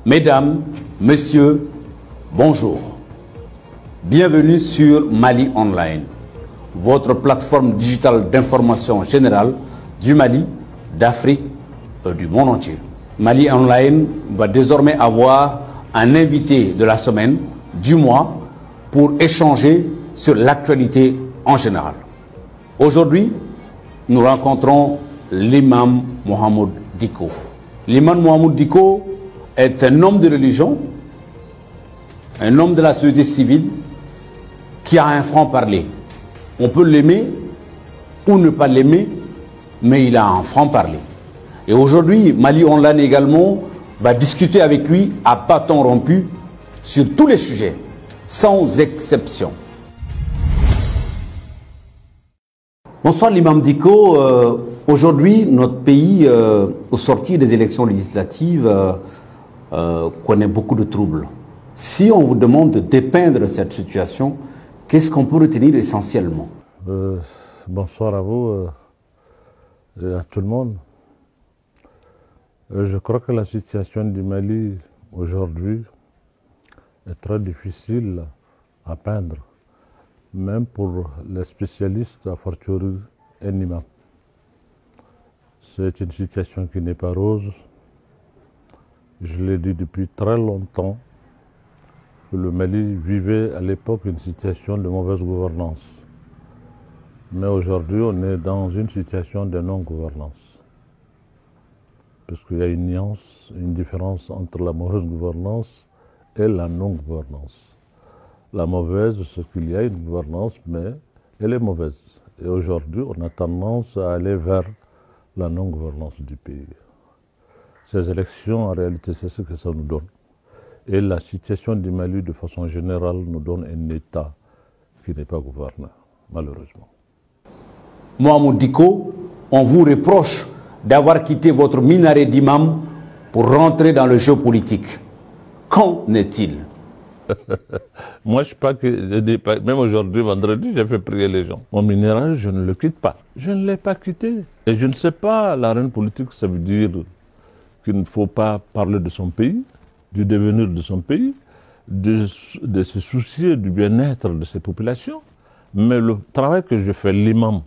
Mesdames, Messieurs, bonjour. Bienvenue sur Mali Online, votre plateforme digitale d'information générale du Mali, d'Afrique et du monde entier. Mali Online va désormais avoir un invité de la semaine, du mois, pour échanger sur l'actualité en général. Aujourd'hui, nous rencontrons l'imam Mohamed Dicko. L'imam Mohamed Dicko est un homme de religion, un homme de la société civile qui a un franc-parler. On peut l'aimer ou ne pas l'aimer, mais il a un franc-parler. Et aujourd'hui, Mali Online également va discuter avec lui à bâton rompu sur tous les sujets, sans exception. Bonsoir l'imam Dicko. Aujourd'hui, notre pays, au sortir des élections législatives, connaît beaucoup de troubles. Si on vous demande de dépeindre cette situation, qu'est-ce qu'on peut retenir essentiellement? Bonsoir à vous et à tout le monde. Je crois que la situation du Mali aujourd'hui est très difficile à peindre, même pour les spécialistes, à fortiori un imam. C'est une situation qui n'est pas rose. Je l'ai dit depuis très longtemps que le Mali vivait à l'époque une situation de mauvaise gouvernance. Mais aujourd'hui, on est dans une situation de non-gouvernance. Parce qu'il y a une nuance, une différence entre la mauvaise gouvernance et la non-gouvernance. La mauvaise, c'est qu'il y a une gouvernance, mais elle est mauvaise. Et aujourd'hui, on a tendance à aller vers la non-gouvernance du pays. Ces élections, en réalité, c'est ce que ça nous donne. Et la situation du Mali, de façon générale, nous donne un État qui n'est pas gouverné, malheureusement. Mohamed Dicko, on vous reproche d'avoir quitté votre minaret d'imam pour rentrer dans le jeu politique. Qu'en est-il? Moi, même aujourd'hui, vendredi, j'ai fait prier les gens. Mon minaret, je ne le quitte pas. Je ne l'ai pas quitté. Et je ne sais pas, l'arène politique, ça veut dire qu'il ne faut pas parler de son pays, du devenir de son pays, de se soucier du bien-être de ses populations. Mais le travail que je fais, l'imam,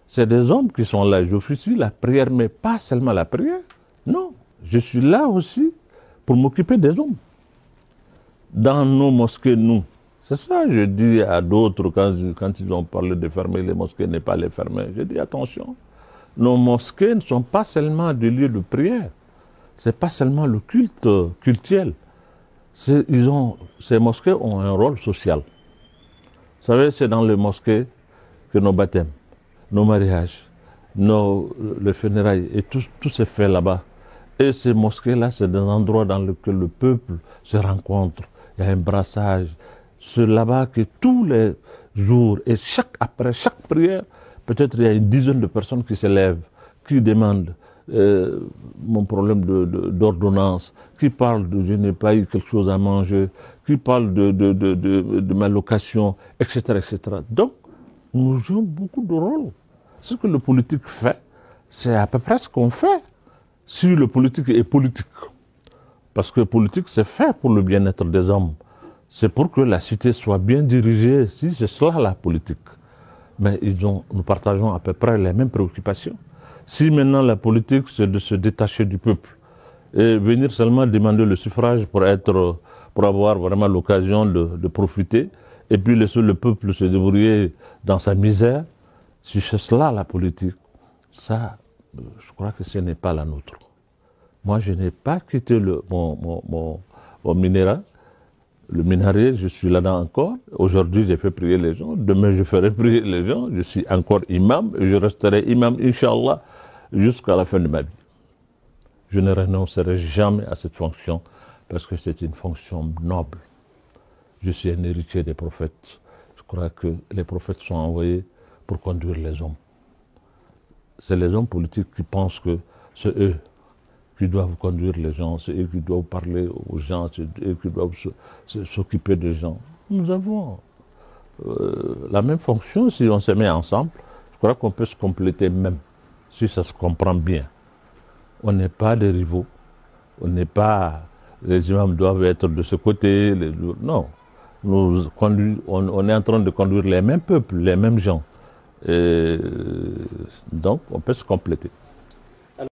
c'est des hommes qui sont là. J'officie la prière, mais pas seulement la prière. Non, je suis là aussi pour m'occuper des hommes. Dans nos mosquées, nous. C'est ça, je dis à d'autres, quand ils ont parlé de fermer les mosquées, ne pas les fermer. Je dis attention, nos mosquées ne sont pas seulement des lieux de prière. Ce n'est pas seulement le culte cultuel. Ces mosquées ont un rôle social. Vous savez, c'est dans les mosquées que nos baptêmes, nos mariages, les funérailles et tout se fait là-bas. Et ces mosquées-là, c'est des endroits dans lesquels le peuple se rencontre. Il y a un brassage. C'est là-bas que tous les jours, et après chaque prière, peut-être il y a une dizaine de personnes qui se lèvent, qui demandent mon problème d'ordonnance, qui parlent de je n'ai pas eu quelque chose à manger, qui parlent de ma location, etc., etc. Donc, nous jouons beaucoup de rôles. Ce que le politique fait, c'est à peu près ce qu'on fait. Si le politique est politique, parce que politique c'est fait pour le bien-être des hommes, c'est pour que la cité soit bien dirigée, si c'est cela la politique. Mais nous partageons à peu près les mêmes préoccupations. Si maintenant la politique c'est de se détacher du peuple et venir seulement demander le suffrage pour avoir vraiment l'occasion de profiter, et puis laisser le peuple se débrouiller dans sa misère, si c'est cela la politique, ça, je crois que ce n'est pas la nôtre. Moi, je n'ai pas quitté mon minaret. Le minaret, je suis là-dedans encore. Aujourd'hui, j'ai fait prier les gens. Demain, je ferai prier les gens. Je suis encore imam et je resterai imam, Inch'Allah, jusqu'à la fin de ma vie. Je ne renoncerai jamais à cette fonction parce que c'est une fonction noble. Je suis un héritier des prophètes. Je crois que les prophètes sont envoyés pour conduire les hommes. C'est les hommes politiques qui pensent que c'est eux qui doivent conduire les gens, c'est eux qui doivent parler aux gens, c'est eux qui doivent s'occuper des gens. Nous avons la même fonction si on se met ensemble. Je crois qu'on peut se compléter même, si ça se comprend bien. On n'est pas des rivaux, on n'est pas les imams doivent être de ce côté. Non. On est en train de conduire les mêmes peuples, les mêmes gens. Donc, on peut se compléter.